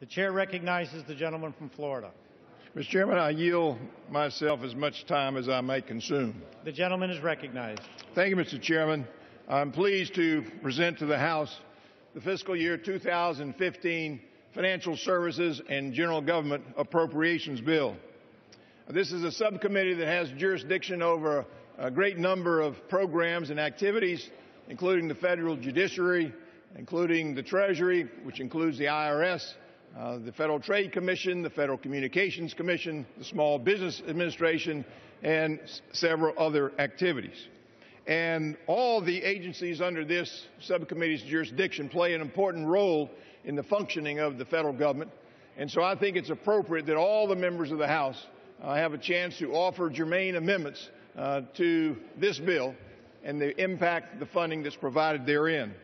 The chair recognizes the gentleman from Florida. Mr. Chairman, I yield myself as much time as I may consume. The gentleman is recognized. Thank you, Mr. Chairman. I'm pleased to present to the House the fiscal year 2015 Financial Services and General Government Appropriations Bill. This is a subcommittee that has jurisdiction over a great number of programs and activities, including the federal judiciary, including the Treasury, which includes the IRS, the Federal Trade Commission, the Federal Communications Commission, the Small Business Administration, and several other activities. And all the agencies under this subcommittee's jurisdiction play an important role in the functioning of the federal government. And so I think it's appropriate that all the members of the House have a chance to offer germane amendments to this bill and the impact the funding that's provided therein.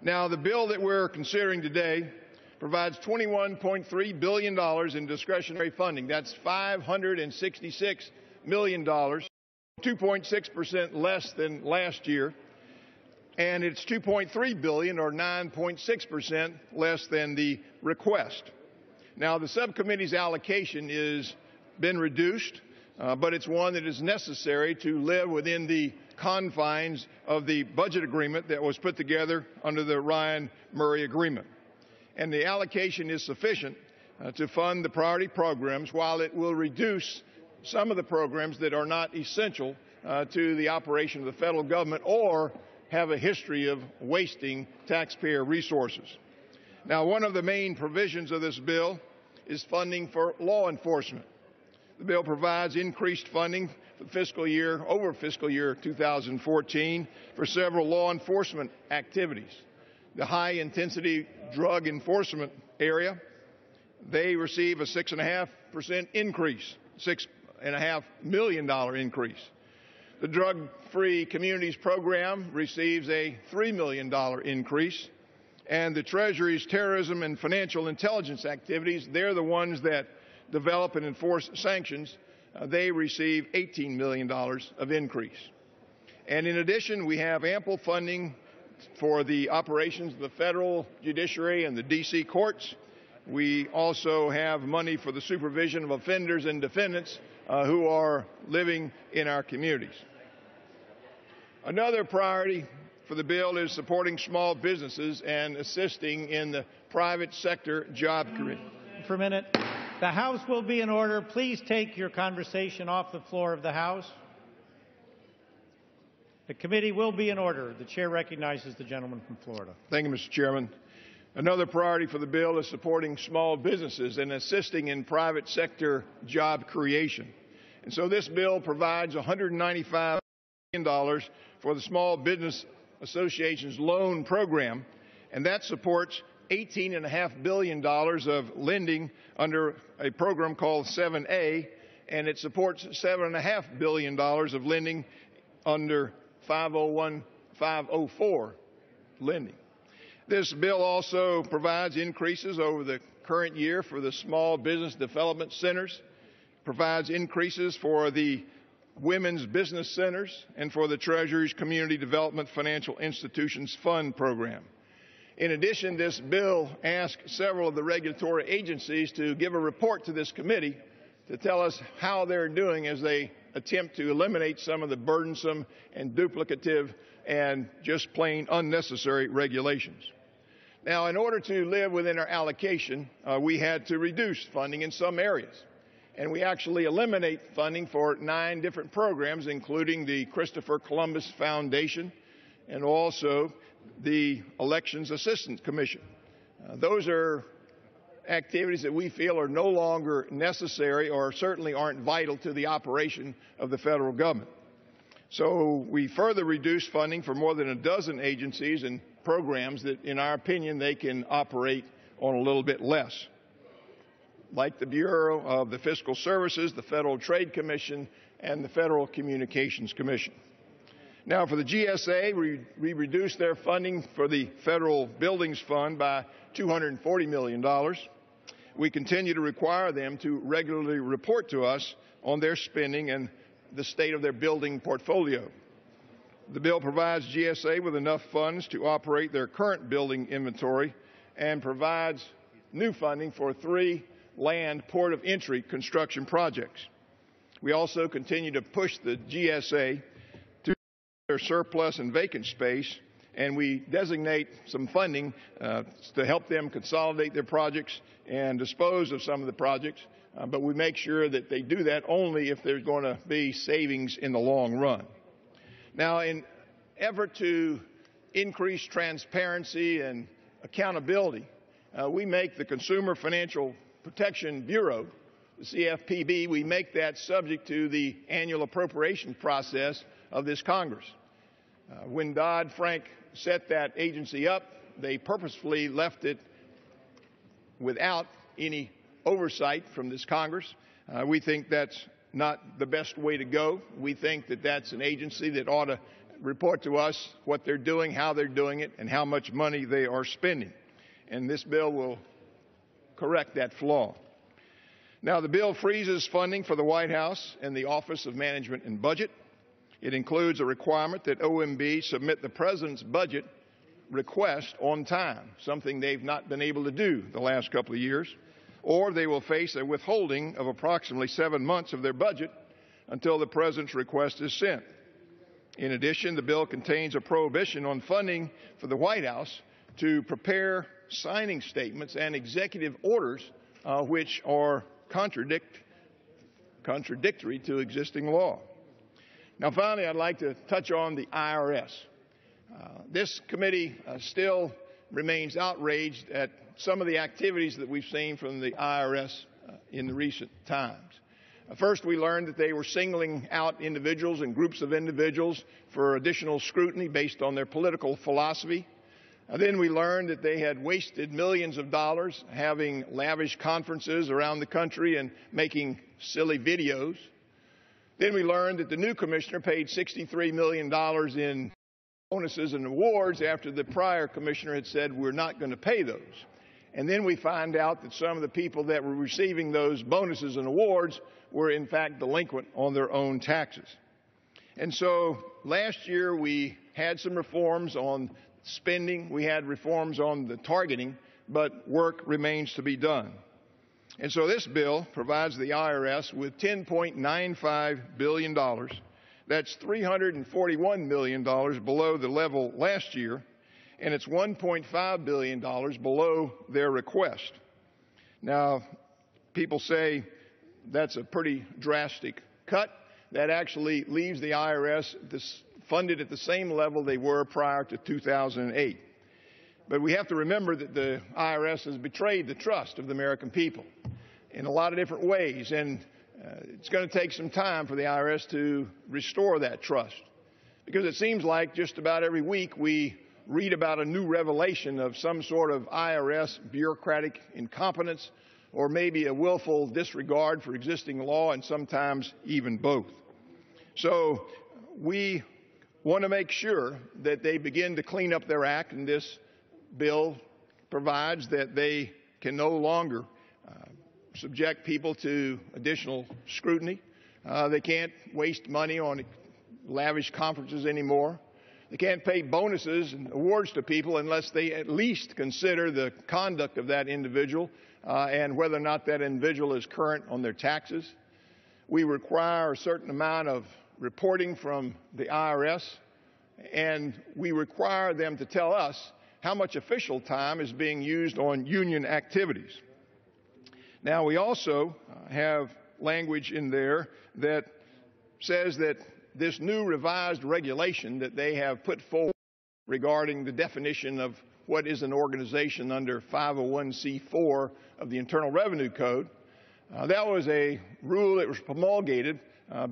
Now, the bill that we're considering today provides $21.3 billion in discretionary funding. That's $566 million, 2.6% less than last year, and it's $2.3 billion, or 9.6% less than the request. Now, the subcommittee's allocation has been reduced, but it's one that is necessary to live within the confines of the budget agreement that was put together under the Ryan-Murray Agreement. And the allocation is sufficient to fund the priority programs, while it will reduce some of the programs that are not essential to the operation of the federal government or have a history of wasting taxpayer resources. Now, one of the main provisions of this bill is funding for law enforcement. The bill provides increased funding for over fiscal year 2014 for several law enforcement activities. The high-intensity drug enforcement area, they receive a 6.5% increase, $6.5 million increase. The Drug-Free Communities Program receives a $3 million increase. And the Treasury's terrorism and financial intelligence activities, they're the ones that develop and enforce sanctions. They receive $18 million of increase. And in addition, we have ample funding for the operations of the federal judiciary and the D.C. courts. We also have money for the supervision of offenders and defendants who are living in our communities. Another priority for the bill is supporting small businesses and assisting in the private sector job creation. For a minute. The House will be in order. Please take your conversation off the floor of the House. The committee will be in order. The chair recognizes the gentleman from Florida. Thank you, Mr. Chairman. Another priority for the bill is supporting small businesses and assisting in private sector job creation. And so this bill provides $195 million for the Small Business Association's loan program, and that supports $18.5 billion of lending under a program called 7A, and it supports $7.5 billion of lending under 504 lending. This bill also provides increases over the current year for the Small Business Development Centers, provides increases for the Women's Business Centers, and for the Treasury's Community Development Financial Institutions Fund program. In addition, this bill asks several of the regulatory agencies to give a report to this committee to tell us how they're doing as they attempt to eliminate some of the burdensome and duplicative and just plain unnecessary regulations. Now, in order to live within our allocation, we had to reduce funding in some areas. And we actually eliminate funding for 9 different programs, including the Christopher Columbus Foundation and also the Elections Assistance Commission. Those are activities that we feel are no longer necessary or certainly aren't vital to the operation of the federal government. So we further reduced funding for more than a dozen agencies and programs that, in our opinion, they can operate on a little bit less, like the Bureau of the Fiscal Services, the Federal Trade Commission, and the Federal Communications Commission. Now, for the GSA, we reduced their funding for the Federal Buildings Fund by $240 million. We continue to require them to regularly report to us on their spending and the state of their building portfolio. The bill provides GSA with enough funds to operate their current building inventory and provides new funding for 3 land port of entry construction projects. We also continue to push the GSA to their surplus and vacant space, and we designate some funding to help them consolidate their projects and dispose of some of the projects, but we make sure that they do that only if there's going to be savings in the long run. Now, in effort to increase transparency and accountability, we make the Consumer Financial Protection Bureau, the CFPB, we make that subject to the annual appropriations process of this Congress. When Dodd-Frank set that agency up, they purposefully left it without any oversight from this Congress. We think that's not the best way to go. We think that that's an agency that ought to report to us what they're doing, how they're doing it, and how much money they are spending. And this bill will correct that flaw. Now, the bill freezes funding for the White House and the Office of Management and Budget. It includes a requirement that OMB submit the President's budget request on time, something they've not been able to do the last couple of years, or they will face a withholding of approximately 7 months of their budget until the President's request is sent. In addition, the bill contains a prohibition on funding for the White House to prepare signing statements and executive orders which are contradictory to existing law. Now, finally, I'd like to touch on the IRS. This committee still remains outraged at some of the activities that we've seen from the IRS in the recent times. First, we learned that they were singling out individuals and groups of individuals for additional scrutiny based on their political philosophy. Then we learned that they had wasted millions of dollars having lavish conferences around the country and making silly videos. Then we learned that the new commissioner paid $63 million in bonuses and awards after the prior commissioner had said we're not going to pay those. And then we find out that some of the people that were receiving those bonuses and awards were in fact delinquent on their own taxes. And so last year we had some reforms on spending, we had reforms on the targeting, but work remains to be done. And so this bill provides the IRS with $10.95 billion. That's $341 million below the level last year, and it's $1.5 billion below their request. Now, people say that's a pretty drastic cut. That actually leaves the IRS funded at the same level they were prior to 2008. But we have to remember that the IRS has betrayed the trust of the American people in a lot of different ways, and it's going to take some time for the IRS to restore that trust, because it seems like just about every week we read about a new revelation of some sort of IRS bureaucratic incompetence or maybe a willful disregard for existing law, and sometimes even both. So we want to make sure that they begin to clean up their act, and this bill provides that they can no longer subject people to additional scrutiny. They can't waste money on lavish conferences anymore. They can't pay bonuses and awards to people unless they at least consider the conduct of that individual and whether or not that individual is current on their taxes. We require a certain amount of reporting from the IRS, and we require them to tell us how much official time is being used on union activities. Now, we also have language in there that says that this new revised regulation that they have put forward regarding the definition of what is an organization under 501c4 of the Internal Revenue Code, that was a rule that was promulgated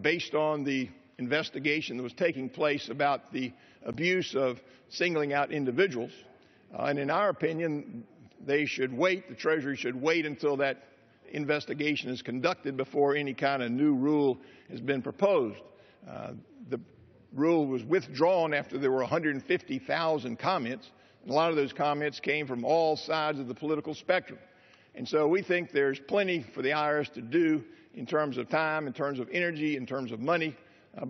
based on the investigation that was taking place about the abuse of singling out individuals. And in our opinion, they should wait, the Treasury should wait until that investigation is conducted before any kind of new rule has been proposed. The rule was withdrawn after there were 150,000 comments, and a lot of those comments came from all sides of the political spectrum. And so we think there's plenty for the IRS to do in terms of time, in terms of energy, in terms of money,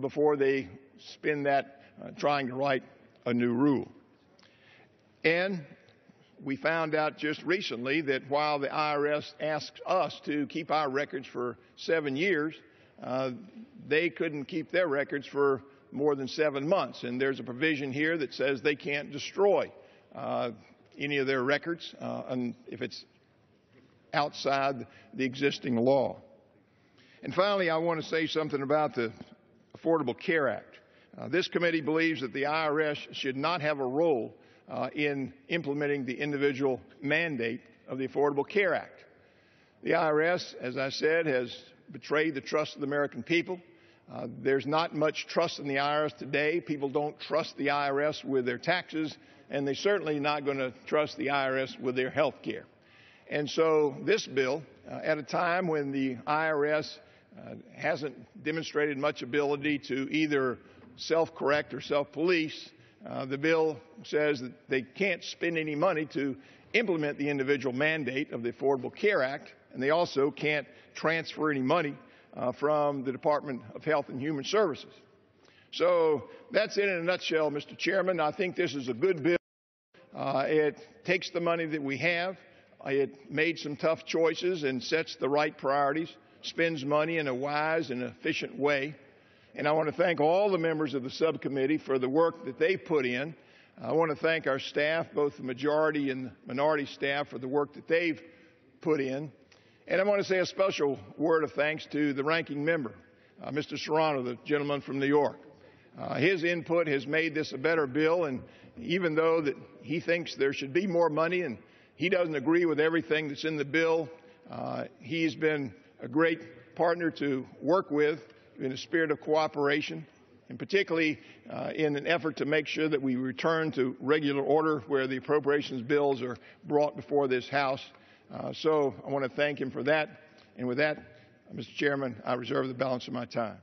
before they spend that trying to write a new rule. And we found out just recently that while the IRS asked us to keep our records for 7 years, they couldn't keep their records for more than 7 months. And there's a provision here that says they can't destroy any of their records if it's outside the existing law. And finally, I want to say something about the Affordable Care Act. This committee believes that the IRS should not have a role in implementing the individual mandate of the Affordable Care Act. The IRS, as I said, has betrayed the trust of the American people. There's not much trust in the IRS today. People don't trust the IRS with their taxes, and they're certainly not going to trust the IRS with their health care. And so this bill, at a time when the IRS hasn't demonstrated much ability to either self-correct or self-police, the bill says that they can't spend any money to implement the individual mandate of the Affordable Care Act, and they also can't transfer any money from the Department of Health and Human Services. So that's it in a nutshell, Mr. Chairman. I think this is a good bill. It takes the money that we have. It made some tough choices and sets the right priorities, spends money in a wise and efficient way. And I want to thank all the members of the subcommittee for the work that they put in. I want to thank our staff, both the majority and the minority staff, for the work that they've put in. And I want to say a special word of thanks to the ranking member, Mr. Serrano, the gentleman from New York. His input has made this a better bill, and even though that he thinks there should be more money and he doesn't agree with everything that's in the bill, he's been a great partner to work with in a spirit of cooperation, and particularly in an effort to make sure that we return to regular order where the appropriations bills are brought before this House. So I want to thank him for that. And with that, Mr. Chairman, I reserve the balance of my time.